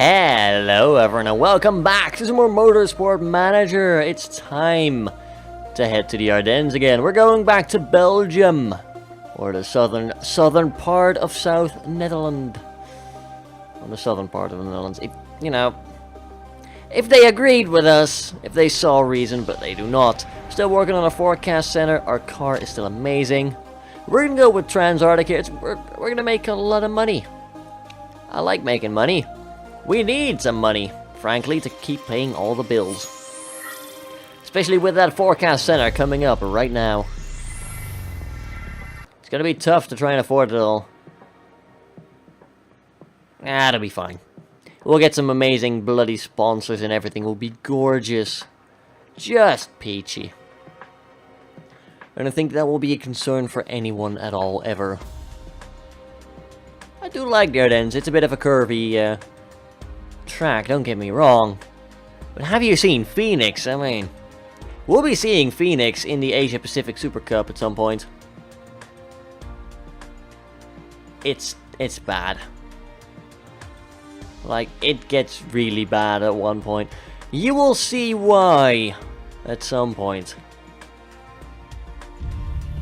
Hello everyone and welcome back to some more Motorsport Manager. It's time to head to the Ardennes again. We're going back to Belgium, or the southern part of South Netherlands. On the southern part of the Netherlands. If they agreed with us, if they saw reason, but they do not. Still working on a forecast center. Our car is still amazing. We're gonna go with Transantarctica. We're gonna make a lot of money. I like making money. We need some money, frankly, to keep paying all the bills. Especially with that forecast center coming up right now. It's gonna be tough to try and afford it all. It'll be fine. We'll get some amazing bloody sponsors and everything will be gorgeous. Just peachy. I don't think that will be a concern for anyone at all, ever. I do like the Ardennes. It's a bit of a curvy track, don't get me wrong. But have you seen Phoenix? I mean, we'll be seeing Phoenix in the Asia Pacific Super Cup at some point. It's bad. Like, it gets really bad at one point. You will see why at some point.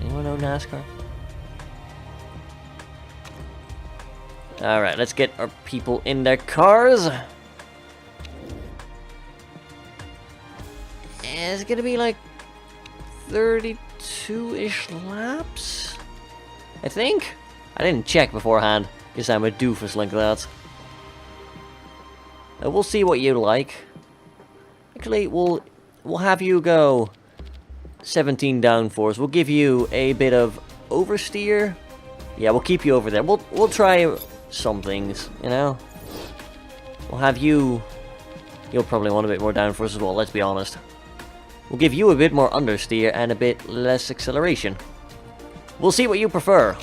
Anyone know NASCAR? Alright, let's get our people in their cars. It's gonna be like 32-ish laps, I think. I didn't check beforehand, because I'm a doofus like that. We'll see what you like. Actually, we'll have you go 17 downforce. We'll give you a bit of oversteer. Yeah, we'll keep you over there. We'll try some things, you know. We'll have you. You'll probably want a bit more downforce as well. Let's be honest. We'll give you a bit more understeer and a bit less acceleration. We'll see what you prefer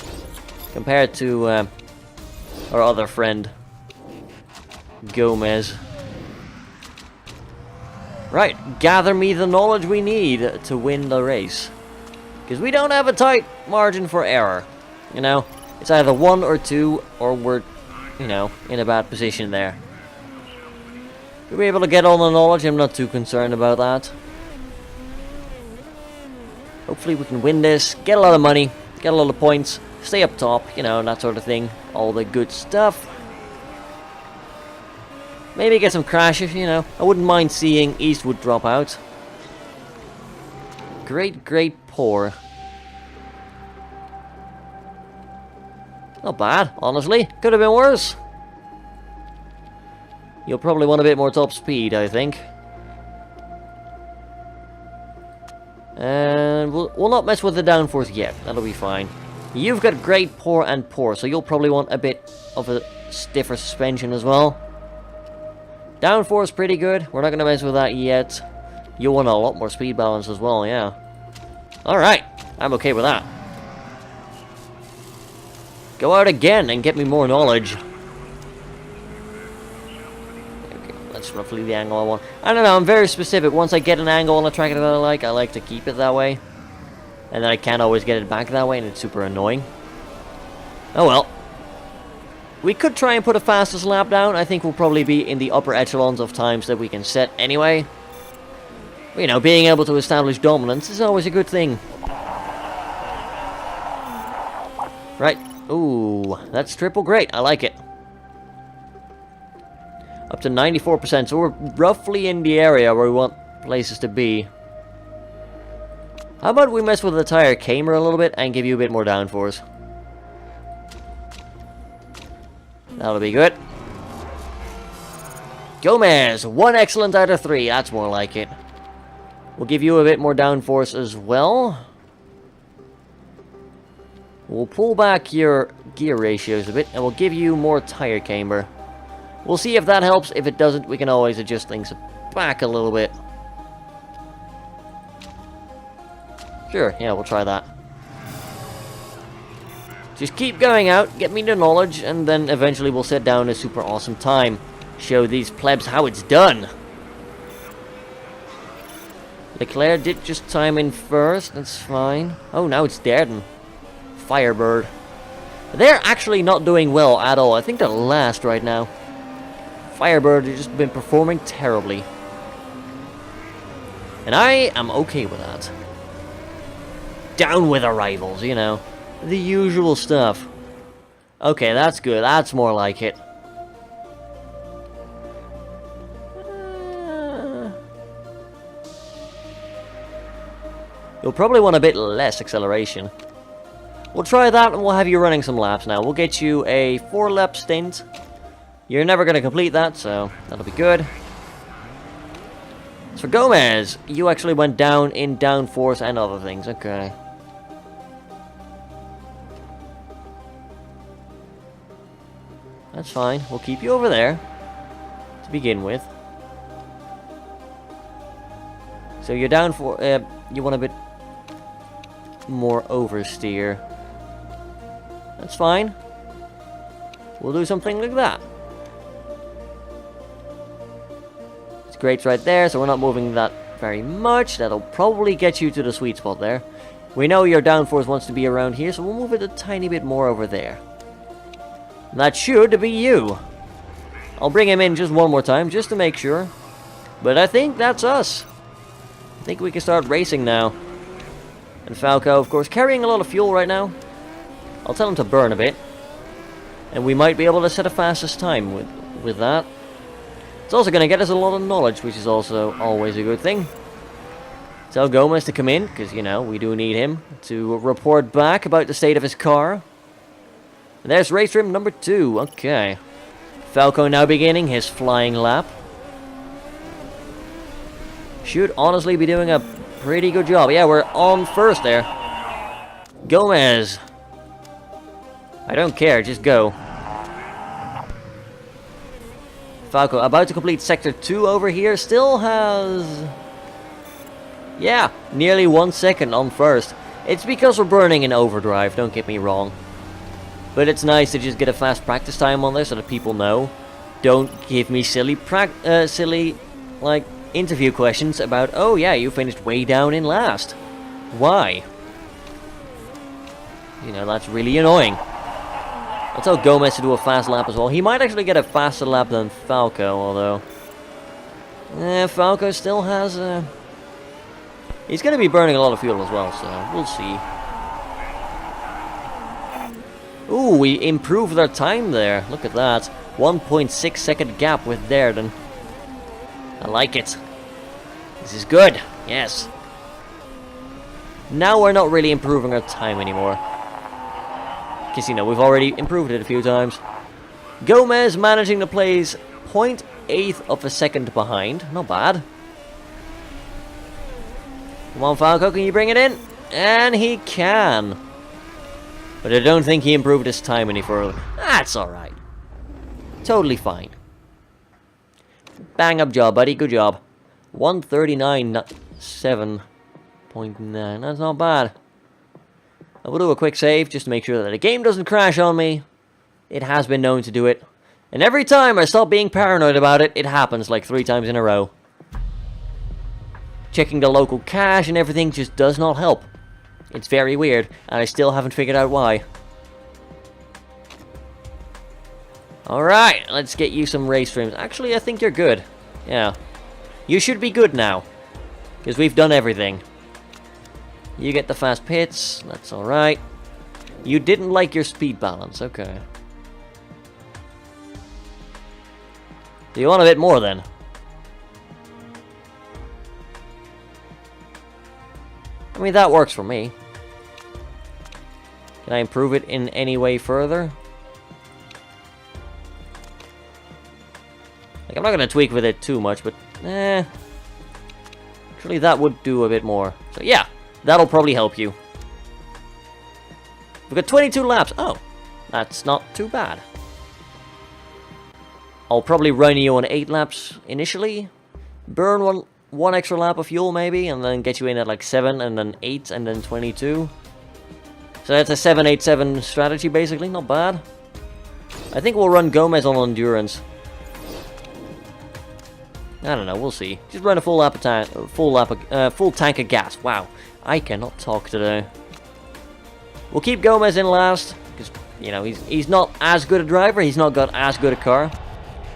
compared to our other friend Gomez. Right, gather me the knowledge we need to win the race. Because we don't have a tight margin for error. You know, it's either 1 or 2, or we're, you know, in a bad position there. We'll be able to get all the knowledge, I'm not too concerned about that. Hopefully we can win this, get a lot of money, get a lot of points, stay up top, you know, that sort of thing. All the good stuff. Maybe get some crashes, you know. I wouldn't mind seeing Eastwood drop out. Great poor. Not bad, honestly. Could have been worse. You'll probably want a bit more top speed, I think. And we'll not mess with the downforce yet. That'll be fine. You've got great, poor, and poor, so you'll probably want a bit of a stiffer suspension as well. Downforce pretty good. We're not going to mess with that yet. You'll want a lot more speed balance as well, yeah. Alright, I'm okay with that. Go out again and get me more knowledge. Okay, that's roughly the angle I want. I don't know, I'm very specific. Once I get an angle on a track that I like to keep it that way. And then I can't always get it back that way, and it's super annoying. Oh well. We could try and put a fastest lap down. I think we'll probably be in the upper echelons of times that we can set anyway. You know, being able to establish dominance is always a good thing. Right. Ooh, that's triple great. I like it. Up to 94%, so we're roughly in the area where we want places to be. How about we mess with the tire camber a little bit and give you a bit more downforce? That'll be good. Gomez, 1 excellent out of 3. That's more like it. We'll give you a bit more downforce as well. We'll pull back your gear ratios a bit, and we'll give you more tire camber. We'll see if that helps. If it doesn't, we can always adjust things back a little bit. Sure, yeah, we'll try that. Just keep going out, get me the knowledge, and then eventually we'll set down a super awesome time. Show these plebs how it's done. Leclerc did just time in first, that's fine. Oh, now it's Derden. Firebird. They're actually not doing well at all. I think they're last right now. Firebird has just been performing terribly. And I am okay with that. Down with our rivals, you know. The usual stuff. Okay, that's good. That's more like it. You'll probably want a bit less acceleration. We'll try that and we'll have you running some laps now. We'll get you a 4-lap stint. You're never going to complete that, so that'll be good. As for Gomez, you actually went down in downforce and other things. Okay. That's fine. We'll keep you over there to begin with. So you're down for... you want a bit more oversteer. That's fine. We'll do something like that. It's great right there, so we're not moving that very much. That'll probably get you to the sweet spot there. We know your downforce wants to be around here, so we'll move it a tiny bit more over there. And that should be you. I'll bring him in just one more time, just to make sure. But I think that's us. I think we can start racing now. And Falco, of course, carrying a lot of fuel right now. I'll tell him to burn a bit. And we might be able to set a fastest time with that. It's also going to get us a lot of knowledge, which is also always a good thing. Tell Gomez to come in, because, you know, we do need him to report back about the state of his car. And there's race trim number 2. Okay. Falco now beginning his flying lap. Should honestly be doing a pretty good job. Yeah, we're on first there. Gomez. I don't care, just go. Falco about to complete sector 2 over here. Still has... yeah, nearly 1 second on first. It's because we're burning in overdrive, don't get me wrong. But it's nice to just get a fast practice time on there so that people know. Don't give me silly, like, interview questions about, oh yeah, you finished way down in last. Why? You know, that's really annoying. I'll tell Gomez to do a fast lap as well. He might actually get a faster lap than Falco, although... Falco still has... he's going to be burning a lot of fuel as well, so we'll see. Ooh, we improved our time there. Look at that. 1.6 second gap with Derden. I like it. This is good. Yes. Now we're not really improving our time anymore. Because, you know, we've already improved it a few times. Gomez managing to place 0.8 of a second behind. Not bad. Come on, Falco, can you bring it in? And he can. But I don't think he improved his time any further. That's alright. Totally fine. Bang up job, buddy. Good job. 139.7.9. That's not bad. I will do a quick save just to make sure that the game doesn't crash on me. It has been known to do it. And every time I stop being paranoid about it, it happens like 3 times in a row. Checking the local cache and everything just does not help. It's very weird, and I still haven't figured out why. Alright, let's get you some race trims. Actually, I think you're good. Yeah. You should be good now. Because we've done everything. You get the fast pits. That's alright. You didn't like your speed balance. Okay. Do you want a bit more then? I mean, that works for me. Can I improve it in any way further? Like, I'm not going to tweak with it too much, but actually that would do a bit more. So yeah, that'll probably help you. We've got 22 laps. Oh, that's not too bad. I'll probably run you on 8 laps initially. Burn one extra lap of fuel maybe, and then get you in at like 7, and then 8, and then 22. So that's a 7-8-7 strategy basically, not bad. I think we'll run Gomez on endurance. I don't know, we'll see. Just run a full tank of gas. Wow, I cannot talk today. We'll keep Gomez in last, because, you know, he's not as good a driver, he's not got as good a car.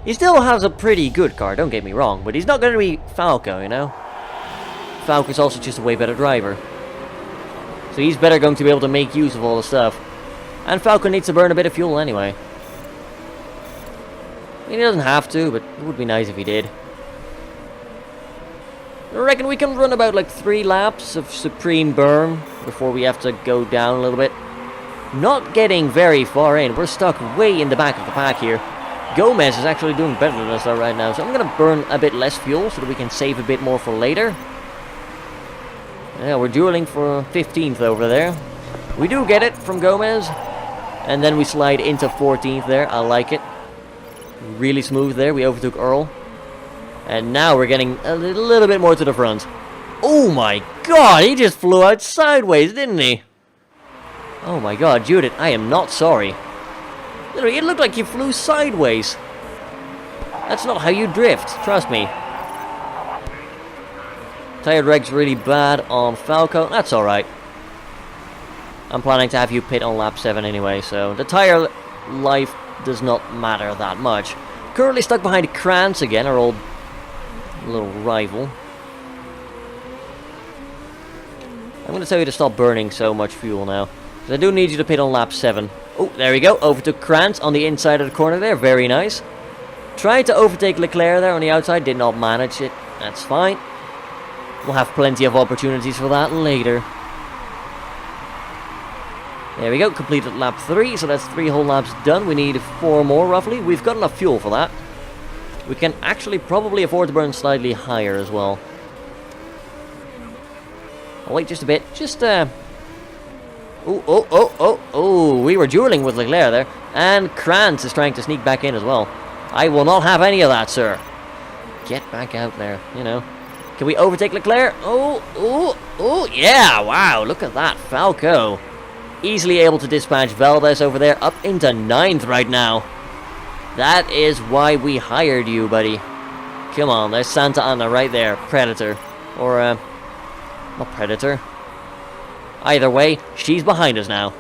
He still has a pretty good car, don't get me wrong, but he's not going to be Falco, you know? Falco's also just a way better driver. So he's better going to be able to make use of all the stuff. And Falco needs to burn a bit of fuel anyway. I mean, he doesn't have to, but it would be nice if he did. I reckon we can run about like 3 laps of supreme burn before we have to go down a little bit. Not getting very far in. We're stuck way in the back of the pack here. Gomez is actually doing better than us right now, so I'm going to burn a bit less fuel so that we can save a bit more for later. Yeah, we're dueling for 15th over there. We do get it from Gomez, and then we slide into 14th there. I like it. Really smooth there. We overtook Earl. And now we're getting a little bit more to the front. Oh my god, he just flew out sideways, didn't he? Oh my god, Judith, I am not sorry. Literally, it looked like you flew sideways. That's not how you drift, trust me. Tire drag's really bad on Falco. That's alright. I'm planning to have you pit on lap 7 anyway, so the tire life does not matter that much. Currently stuck behind Krantz again, our old little rival. I'm going to tell you to stop burning so much fuel now. I do need you to pit on lap 7. Oh, there we go. Overtook Krantz on the inside of the corner there. Very nice. Tried to overtake Leclerc there on the outside. Did not manage it. That's fine. We'll have plenty of opportunities for that later. There we go. Completed lap 3. So that's 3 whole laps done. We need 4 more roughly. We've got enough fuel for that. We can actually probably afford to burn slightly higher as well. I'll wait just a bit. Just, Oh, we were dueling with Leclerc there. And Krantz is trying to sneak back in as well. I will not have any of that, sir. Get back out there, you know. Can we overtake Leclerc? Oh, yeah, wow, look at that. Falco. Easily able to dispatch Valdez over there, up into 9th right now. That is why we hired you, buddy. Come on, there's Santa Ana right there. Predator. Or, not Predator. Either way, she's behind us now.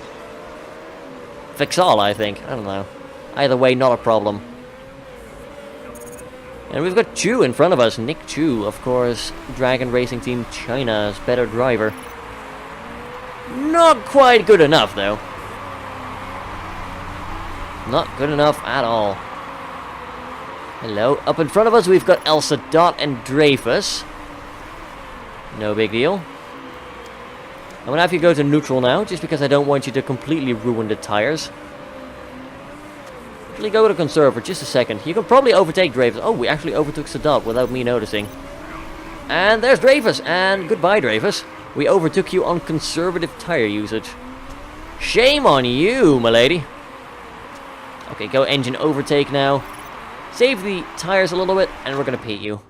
Fix all, I think. I don't know. Either way, not a problem. And we've got Chu in front of us. Nick Chu, of course. Dragon Racing Team China's better driver. Not quite good enough, though. Not good enough at all. Hello. Up in front of us, we've got Elsa Dot and Dreyfus. No big deal. I'm going to have you go to neutral now, just because I don't want you to completely ruin the tires. Actually, go to conserve for just a second. You can probably overtake Dreyfus. Oh, we actually overtook Sadat without me noticing. And there's Dreyfus. And goodbye, Dreyfus. We overtook you on conservative tire usage. Shame on you, my lady. Okay, go engine overtake now. Save the tires a little bit, and we're going to pit you.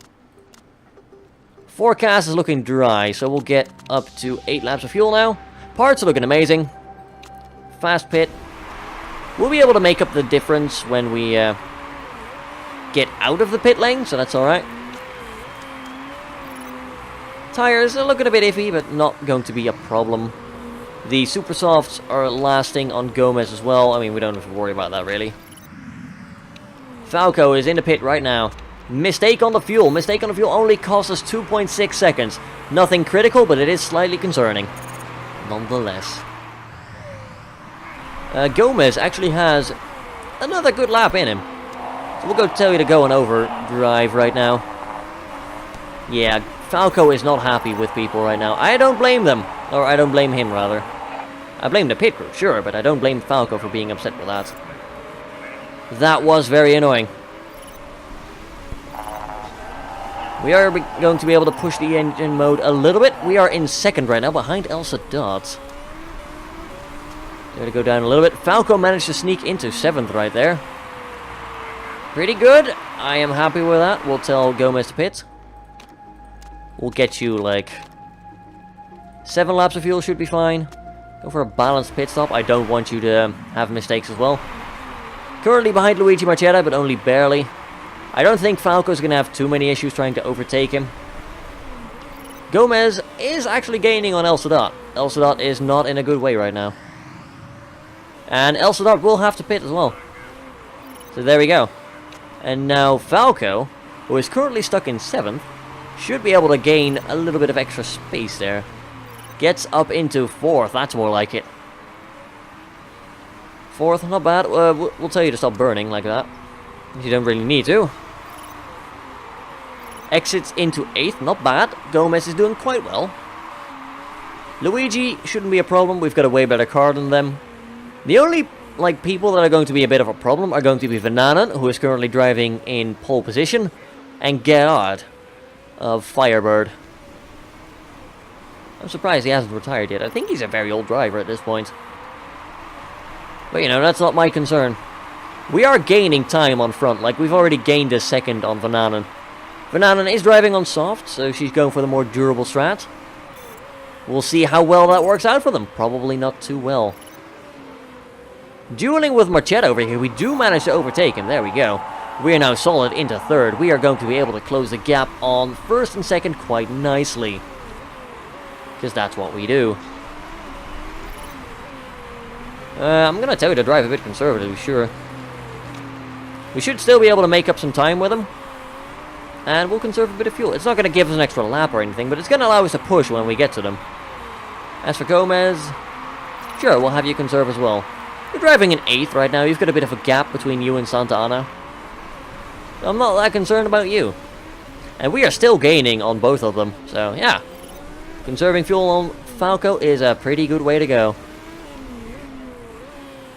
Forecast is looking dry, so we'll get up to 8 laps of fuel now. Parts are looking amazing. Fast pit. We'll be able to make up the difference when we get out of the pit lane, so that's alright. Tires are looking a bit iffy, but not going to be a problem. The super softs are lasting on Gomez as well. I mean, we don't have to worry about that, really. Falco is in the pit right now. Mistake on the fuel. Mistake on the fuel only cost us 2.6 seconds. Nothing critical, but it is slightly concerning. Nonetheless. Gomez actually has another good lap in him. So we'll go tell you to go on overdrive right now. Yeah, Falco is not happy with people right now. I don't blame them. Or I don't blame him, rather. I blame the pit crew, sure, but I don't blame Falco for being upset with that. That was very annoying. We are going to be able to push the engine mode a little bit. We are in 2nd right now, behind Elsa Dodds. Going to go down a little bit. Falco managed to sneak into 7th right there. Pretty good. I am happy with that. We'll tell Gomez to pit. We'll get you, like, 7 laps of fuel should be fine. Go for a balanced pit stop. I don't want you to have mistakes as well. Currently behind Luigi Marchetta, but only barely. I don't think Falco's going to have too many issues trying to overtake him. Gomez is actually gaining on El Sadat. El Sadat is not in a good way right now. And El Sadat will have to pit as well. So there we go. And now Falco, who is currently stuck in 7th, should be able to gain a little bit of extra space there. Gets up into 4th, that's more like it. 4th, not bad. We'll tell you to stop burning like that. You don't really need to. Exits into 8th, not bad. Gomez is doing quite well. Luigi shouldn't be a problem, we've got a way better car than them. The only people that are going to be a bit of a problem are going to be Vananen, who is currently driving in pole position, and Gerard of Firebird. I'm surprised he hasn't retired yet. I think he's a very old driver at this point. But you know, that's not my concern. We are gaining time on front, like we've already gained a second on Vananen. Vananen is driving on soft, so she's going for the more durable strat. We'll see how well that works out for them. Probably not too well. Dueling with Marchetta over here, we do manage to overtake him. There we go. We are now solid into 3rd. We are going to be able to close the gap on 1st and 2nd quite nicely. Because that's what we do. I'm going to tell you to drive a bit conservative, sure. We should still be able to make up some time with him. And we'll conserve a bit of fuel. It's not going to give us an extra lap or anything, but it's going to allow us to push when we get to them. As for Gomez, sure, we'll have you conserve as well. You're driving in 8th right now. You've got a bit of a gap between you and Santa Ana. I'm not that concerned about you. And we are still gaining on both of them. So, yeah. Conserving fuel on Falco is a pretty good way to go.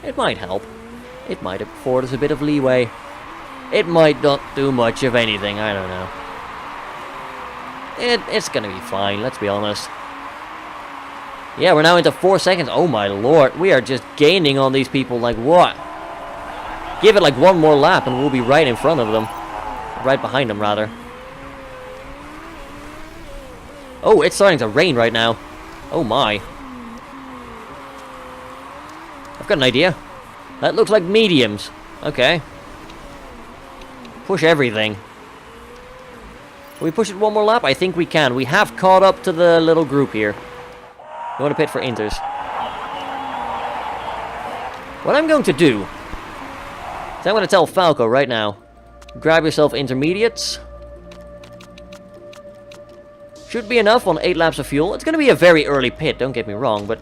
It might help. It might afford us a bit of leeway. It might not do much of anything. I don't know. It's going to be fine, let's be honest. Yeah, we're now into 4 seconds. Oh my lord. We are just gaining on these people like what? Give it like one more lap and we'll be right in front of them. Right behind them, rather. Oh, it's starting to rain right now. Oh my. I've got an idea. That looks like mediums. Okay. Push everything. Can we push it one more lap? I think we can. We have caught up to the little group here. You want to pit for inters. What I'm going to do is I'm going to tell Falco right now. Grab yourself intermediates. Should be enough on 8 laps of fuel. It's going to be a very early pit, don't get me wrong, but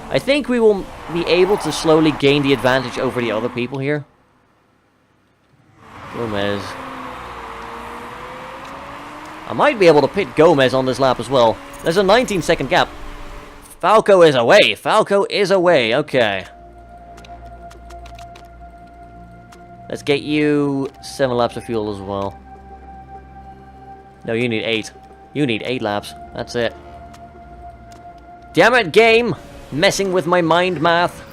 I think we will be able to slowly gain the advantage over the other people here. Gomez. I might be able to pit Gomez on this lap as well. There's a 19-second gap. Falco is away. Falco is away. Okay. Let's get you 7 laps of fuel as well. No, you need 8. You need 8 laps. That's it. Damn it, game! Messing with my mind math.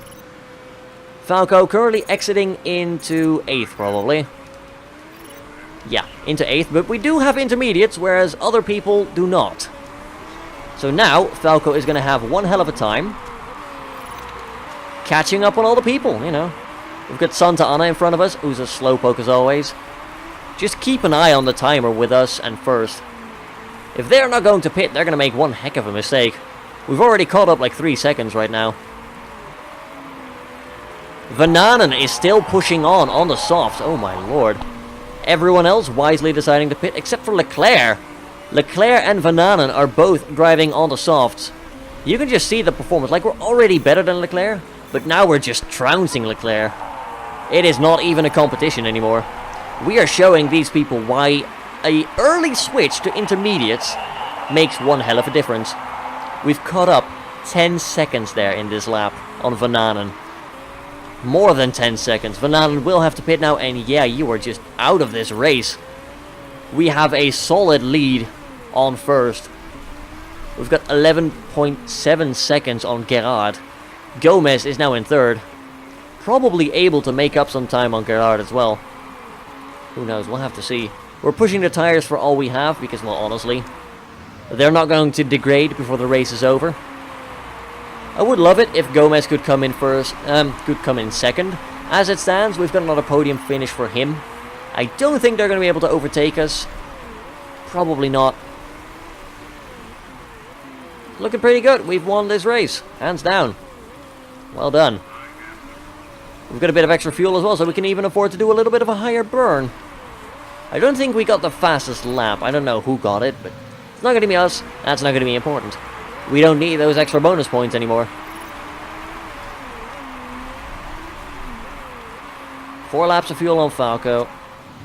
Falco currently exiting into 8th, probably. Yeah, into 8th, but we do have intermediates, whereas other people do not. So now, Falco is going to have one hell of a time catching up on all the people, you know. We've got Santa Ana in front of us, who's a slowpoke as always. Just keep an eye on the timer with us and first. If they're not going to pit, they're going to make one heck of a mistake. We've already caught up like 3 seconds right now. Vananen is still pushing on the softs. Oh my lord. Everyone else wisely deciding to pit, except for Leclerc. Leclerc and Vananen are both driving on the softs. You can just see the performance. Like, we're already better than Leclerc, but now we're just trouncing Leclerc. It is not even a competition anymore. We are showing these people why an early switch to intermediates makes one hell of a difference. We've caught up 10 seconds there in this lap on Vananen. More than 10 seconds. Vananen will have to pit now, and yeah, you are just out of this race. We have a solid lead on first. We've got 11.7 seconds on Gerard. Gomez is now in 3rd. Probably able to make up some time on Gerard as well. Who knows, we'll have to see. We're pushing the tires for all we have, because, well, honestly, they're not going to degrade before the race is over. I would love it if Gomez could come in could come in 2nd. As it stands, we've got another podium finish for him. I don't think they're going to be able to overtake us. Probably not. Looking pretty good. We've won this race. Hands down. Well done. We've got a bit of extra fuel as well, so we can even afford to do a little bit of a higher burn. I don't think we got the fastest lap. I don't know who got it, but it's not going to be us. That's not going to be important. We don't need those extra bonus points anymore. 4 laps of fuel on Falco.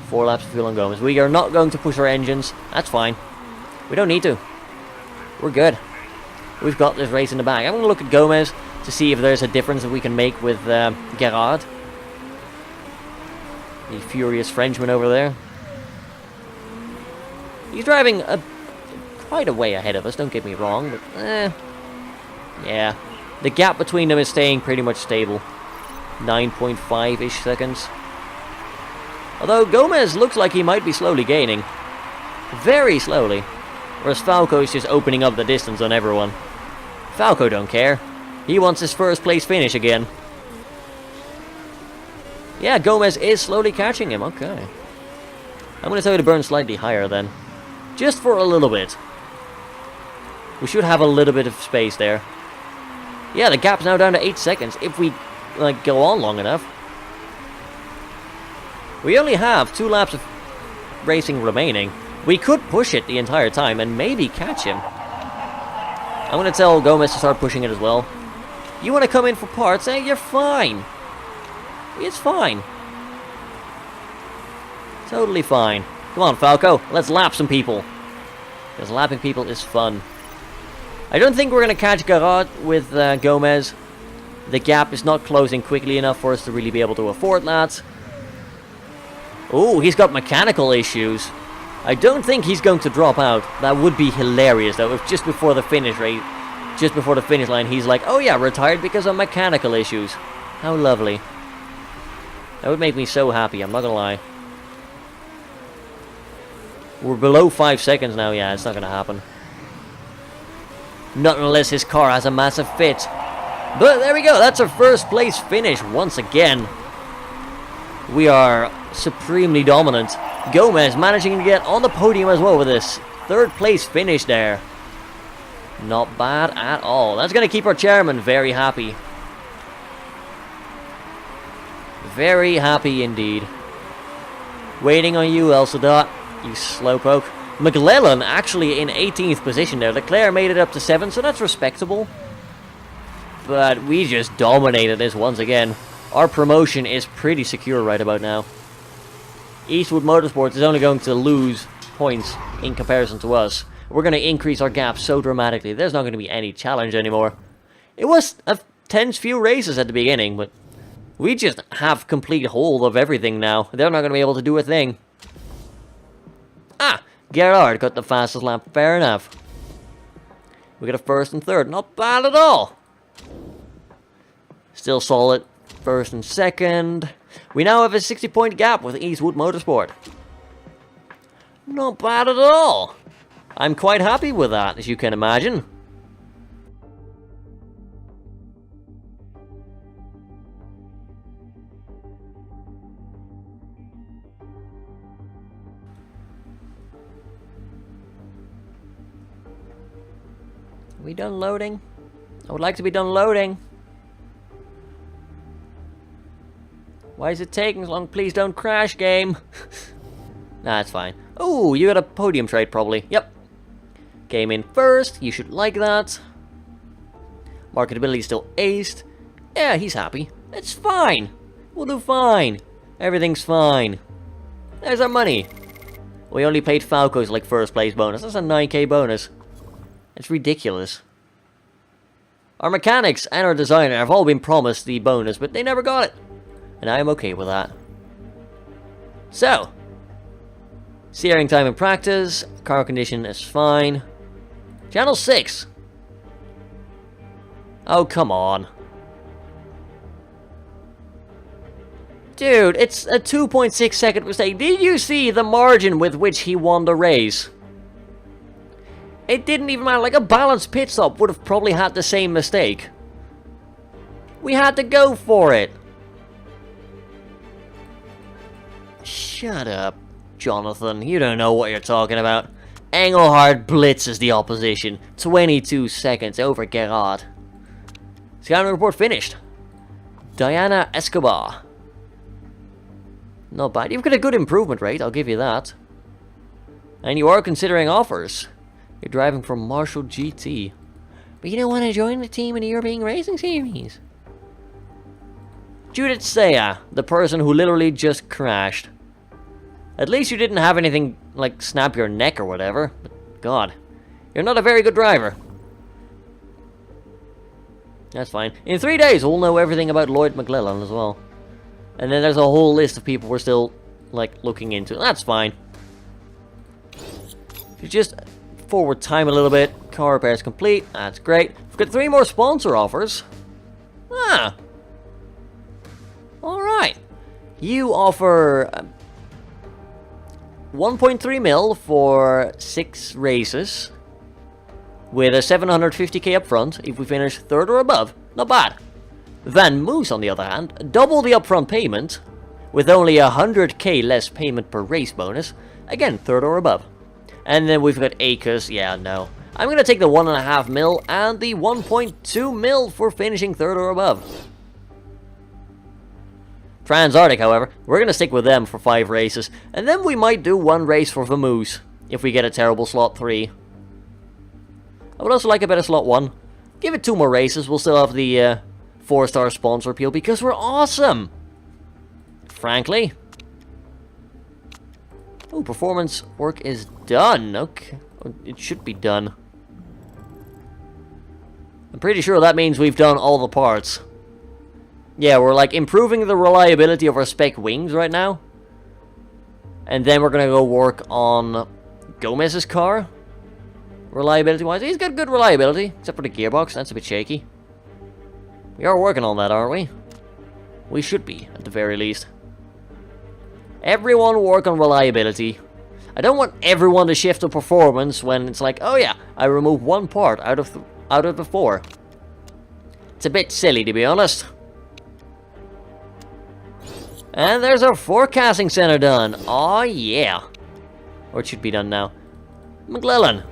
4 laps of fuel on Gomez. We are not going to push our engines. That's fine. We don't need to. We're good. We've got this race in the bag. I'm going to look at Gomez to see if there's a difference that we can make with Gerard. The furious Frenchman over there. He's driving quite a way ahead of us, don't get me wrong, but yeah. The gap between them is staying pretty much stable. 9.5-ish seconds. Although Gomez looks like he might be slowly gaining. Very slowly. Whereas Falco is just opening up the distance on everyone. Falco don't care. He wants his first place finish again. Yeah, Gomez is slowly catching him. Okay. I'm going to tell you to burn slightly higher then. Just for a little bit. We should have a little bit of space there. Yeah, the gap's now down to 8 seconds if we go on long enough. We only have 2 laps of racing remaining. We could push it the entire time and maybe catch him. I'm going to tell Gomez to start pushing it as well. You want to come in for parts? Eh? You're fine. It's fine. Totally fine. Come on, Falco. Let's lap some people. Because lapping people is fun. I don't think we're going to catch Gerard with Gomez. The gap is not closing quickly enough for us to really be able to afford that. Oh, he's got mechanical issues. I don't think he's going to drop out. That would be hilarious, though, if just before the finish line, he's like, oh yeah, retired because of mechanical issues. How lovely. That would make me so happy, I'm not gonna lie. We're below 5 seconds now, yeah, it's not gonna happen. Not unless his car has a massive fit. But there we go, that's our first place finish once again. We are supremely dominant. Gomez managing to get on the podium as well with this 3rd place finish there. Not bad at all. That's going to keep our chairman very happy. Very happy indeed. Waiting on you, Elsadot, you slowpoke. McLellan actually in 18th position there. Leclerc made it up to 7, so that's respectable. But we just dominated this once again. Our promotion is pretty secure right about now. Eastwood Motorsports is only going to lose points in comparison to us. We're going to increase our gap so dramatically. There's not going to be any challenge anymore. It was a tense few races at the beginning, but we just have complete hold of everything now. They're not going to be able to do a thing. Ah, Gerard got the fastest lap. Fair enough. We got a 1st and 3rd. Not bad at all. Still solid. 1st and 2nd. We now have a 60-point gap with Eastwood Motorsport. Not bad at all. I'm quite happy with that, as you can imagine. Are we done loading? I would like to be done loading. Why is it taking so long? Please don't crash, game. Nah, it's fine. Oh, you got a podium trade, probably. Yep. Came in 1st. You should like that. Marketability still aced. Yeah, he's happy. It's fine. We'll do fine. Everything's fine. There's our money. We only paid Falco's like 1st place bonus. That's a 9k bonus. It's ridiculous. Our mechanics and our designer have all been promised the bonus, but they never got it. And I am okay with that. So, steering time in practice, car condition is fine. Channel 6. Oh, come on. Dude, it's a 2.6 second mistake. Did you see the margin with which he won the race? It didn't even matter. Like a balanced pit stop would have probably had the same mistake. We had to go for it. Shut up, Jonathan. You don't know what you're talking about. Engelhard blitzes the opposition. 22 seconds over Gerard. Scouting report finished. Diana Escobar. Not bad. You've got a good improvement rate, I'll give you that. And you are considering offers. You're driving for Marshall GT. But you don't want to join the team in the European Racing Series. Judith Saya, the person who literally just crashed. At least you didn't have anything like snap your neck or whatever. But God, you're not a very good driver. That's fine. In 3 days, we'll know everything about Lloyd McLellan as well. And then there's a whole list of people we're still, like, looking into. That's fine. If you just forward time a little bit. Car repairs complete. That's great. We've got 3 more sponsor offers. Ah. Alright. You offer 1.3 mil for 6 races. With a 750k up front if we finish 3rd or above. Not bad. Van Moose, on the other hand, double the upfront payment, with only 100k less payment per race bonus. Again, 3rd or above. And then we've got Acres. Yeah, no. I'm going to take the 1.5 mil and the 1.2 mil for finishing 3rd or above. Transarctic, however, we're going to stick with them for 5 races. And then we might do 1 race for Vamoose if we get a terrible slot 3. I would also like a better slot 1. Give it 2 more races. We'll still have the 4-star sponsor appeal because we're awesome. Frankly. Oh, performance work is done. Okay. It should be done. I'm pretty sure that means we've done all the parts. Yeah, we're like improving the reliability of our spec wings right now. And then we're going to go work on Gomez's car. Reliability-wise, he's got good reliability, except for the gearbox. That's a bit shaky. We are working on that, aren't we? We should be, at the very least. Everyone work on reliability. I don't want everyone to shift to performance when it's like, oh yeah, I remove 1 part out of the 4. It's a bit silly, to be honest. And there's our forecasting center done. Oh yeah. Or it should be done now. McLellan.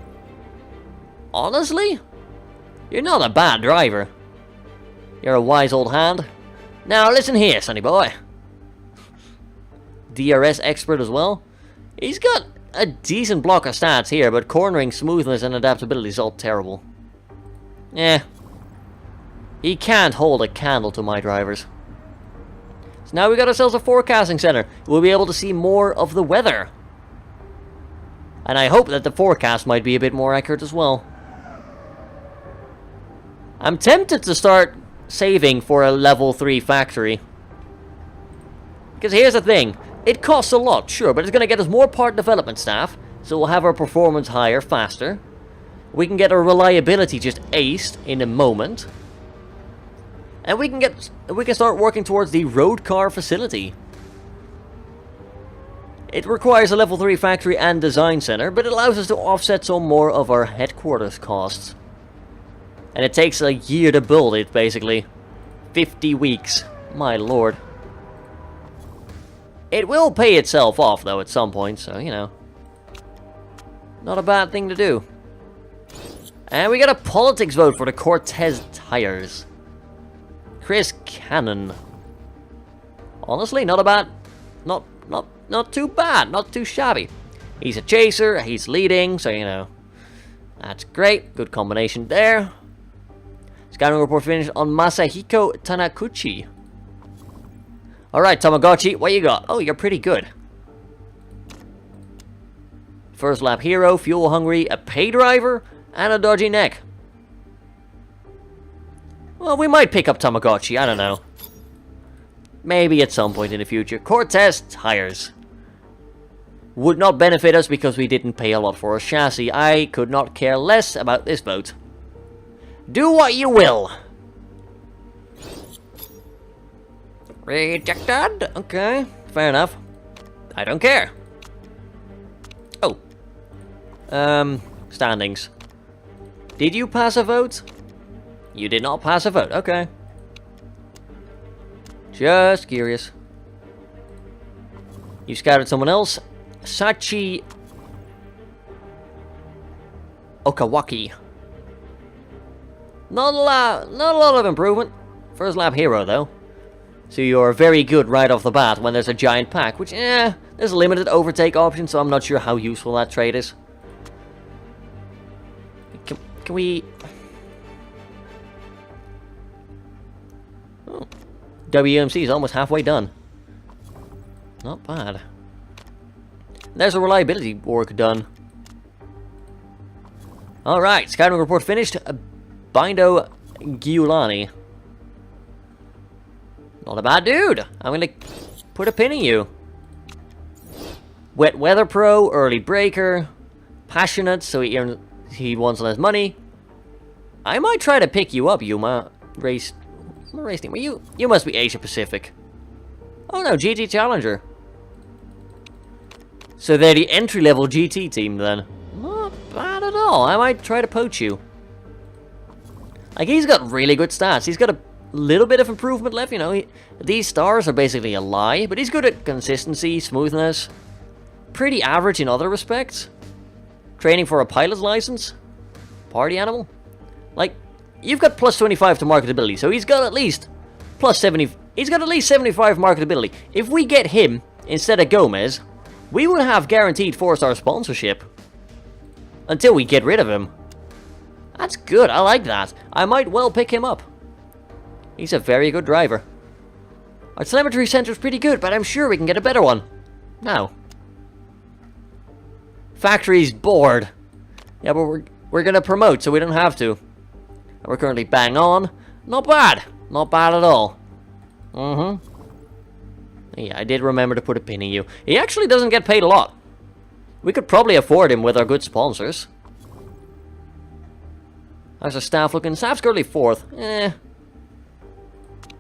Honestly? You're not a bad driver. You're a wise old hand. Now listen here, sonny boy. DRS expert as well. He's got a decent block of stats here, but cornering, smoothness, and adaptability is all terrible. Eh. He can't hold a candle to my drivers. So now we got ourselves a forecasting center. We'll be able to see more of the weather. And I hope that the forecast might be a bit more accurate as well. I'm tempted to start saving for a level 3 factory. Because here's the thing. It costs a lot, sure, but it's going to get us more part development staff. So we'll have our performance higher, faster. We can get our reliability just aced in a moment. And we can start working towards the road car facility. It requires a level 3 factory and design center, but it allows us to offset some more of our headquarters costs. And it takes a year to build it, basically. 50 weeks. My lord. It will pay itself off, though, at some point, so, you know. Not a bad thing to do. And we got a politics vote for the Cortez tires. Chris Cannon. Honestly, not a bad... Not too bad. Not too shabby. He's a chaser. He's leading, so, you know. That's great. Good combination there. Scouting report finished on Masahiko Tanakuchi. Alright, Tamagotchi, what you got? Oh, you're pretty good. First lap hero, fuel hungry, a pay driver, and a dodgy neck. Well, we might pick up Tamagotchi, I don't know. Maybe at some point in the future. Cortez tires. Would not benefit us because we didn't pay a lot for a chassis. I could not care less about this boat. Do what you will. Rejected? Okay, fair enough. I don't care. Oh. Standings. Did you pass a vote? You did not pass a vote, okay. Just curious. You scouted someone else. Sachi Okawaki. Not a lot of improvement. First lap hero, though. So you're very good right off the bat when there's a giant pack, which, there's a limited overtake option, so I'm not sure how useful that trait is. Can we... Oh. WMC is almost halfway done. Not bad. There's a reliability work done. Alright, scouting report finished. Bindo Giulani. Not a bad dude. I'm gonna put a pin in you. Wet weather pro, early breaker, passionate, so he wants less money. I might try to pick you up, Yuma. Race team. You must be Asia Pacific. Oh no, GT Challenger. So they're the entry-level GT team then. Not bad at all. I might try to poach you. Like, he's got really good stats. He's got a little bit of improvement left, you know. These stars are basically a lie, but he's good at consistency, smoothness. Pretty average in other respects. Training for a pilot's license. Party animal. Like, you've got plus 25 to marketability, so he's got at least plus 70. He's got at least 75 marketability. If we get him instead of Gomez, we would have guaranteed 4-star sponsorship. Until we get rid of him. That's good, I like that. I might well pick him up. He's a very good driver. Our telemetry center is pretty good, but I'm sure we can get a better one. Now. Factory's bored. Yeah, but we're gonna promote, so we don't have to. We're currently bang on. Not bad. Not bad at all. Yeah, I did remember to put a pin in you. He actually doesn't get paid a lot. We could probably afford him with our good sponsors. How's our staff looking? Staff's currently 4th.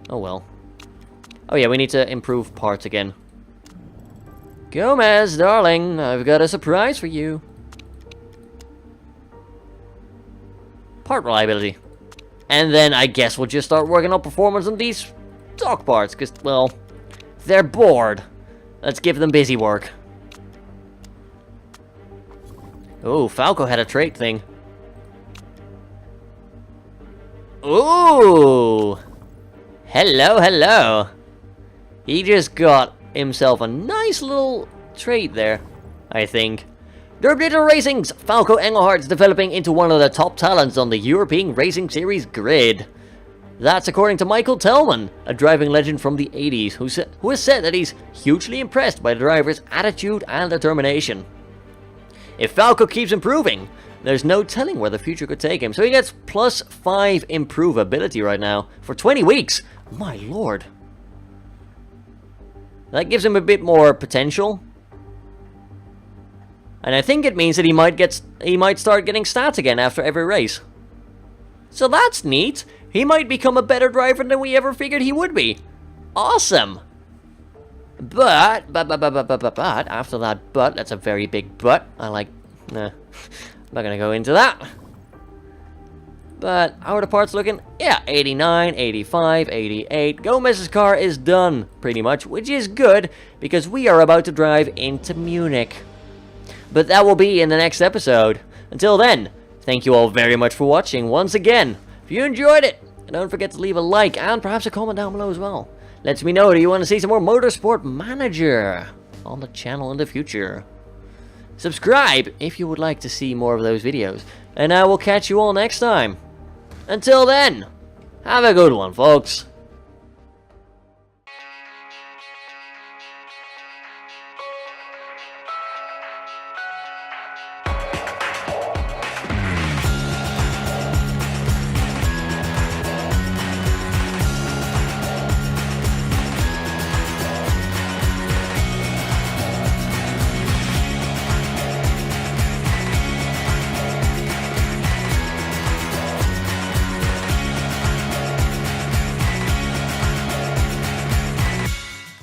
Oh well. Oh yeah, we need to improve parts again. Gomez, darling, I've got a surprise for you. Part reliability. And then I guess we'll just start working on performance on these stock parts, because, well, they're bored. Let's give them busy work. Oh, Falco had a trait thing. Ooh! Hello, hello. He just got himself a nice little trait there, I think. Derpdigital Racing's Falco Engelhardt's developing into one of the top talents on the European Racing Series grid. That's according to Michael Tellman, a driving legend from the 80s, who has said that he's hugely impressed by the driver's attitude and determination. If Falco keeps improving, there's no telling where the future could take him. So he gets plus 5 improvability right now for 20 weeks. My lord. That gives him a bit more potential. And I think it means that he might start getting stats again after every race. So that's neat. He might become a better driver than we ever figured he would be. Awesome. But, after that but, that's a very big but. Nah, I'm not gonna go into that. But, how are the parts looking? Yeah, 89, 85, 88. Gomez's car is done, pretty much, which is good, because we are about to drive into Munich. But that will be in the next episode. Until then, thank you all very much for watching once again. If you enjoyed it, don't forget to leave a like and perhaps a comment down below as well. Lets me know, do you want to see some more Motorsport Manager on the channel in the future? Subscribe if you would like to see more of those videos. And I will catch you all next time. Until then, have a good one, folks.